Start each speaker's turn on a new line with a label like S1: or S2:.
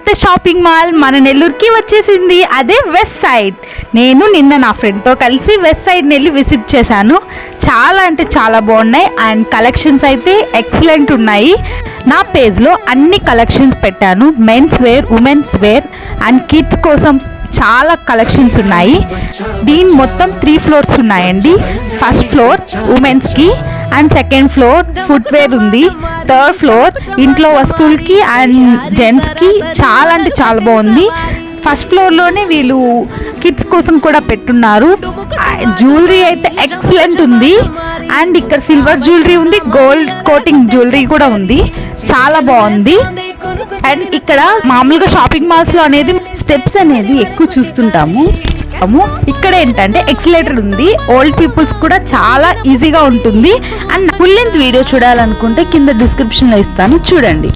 S1: కొత్త shopping mall మన నెల్లూరుకి వచ్చేసింది. అదే వెస్ట్ సైడ్. నేను నిన్న నా ఫ్రెండ్తో కలిసి వెస్ట్ సైడ్ వెళ్ళి విజిట్ చేశాను. చాలా అంటే చాలా బాగున్నాయి అండ్ కలెక్షన్స్ అయితే ఎక్సలెంట్ ఉన్నాయి. నా పేజ్లో అన్ని కలెక్షన్స్ పెట్టాను. Men's wear, women's wear and kids కోసం చాలా కలెక్షన్స్ ఉన్నాయి. దీని మొత్తం 3 ఫ్లోర్స్ ఉన్నాయండి. ఫస్ట్ ఫ్లోర్ ఉమెన్స్కి అండ్ సెకండ్ ఫ్లోర్ ఫుట్వేర్ ఉంది. థర్డ్ ఫ్లోర్ ఇంట్లో వస్తువులకి అండ్ జెంట్స్కి చాలా అంటే చాలా బాగుంది. ఫస్ట్ ఫ్లోర్లోనే వీళ్ళు కిడ్స్ కోసం కూడా పెట్టున్నారు. జ్యువెలరీ అయితే ఎక్సలెంట్ ఉంది అండ్ ఇక్కడ సిల్వర్ జ్యువెలరీ ఉంది, గోల్డ్ కోటింగ్ జ్యువెలరీ కూడా ఉంది. చాలా బాగుంది. అండ్ ఇక్కడ మామూలుగా షాపింగ్ మాల్స్ లో అనేది స్టెప్స్ అనేది ఎక్కువ చూస్తుంటాము. ఇక్కడ ఏంటంటే ఎక్సిలేటర్ ఉంది. ఓల్డ్ పీపుల్స్ కూడా చాలా ఈజీగా ఉంటుంది. అండ్ ఫుల్ లెంత్ వీడియో చూడాలనుకుంటే కింద డిస్క్రిప్షన్ లో ఇస్తాను, చూడండి.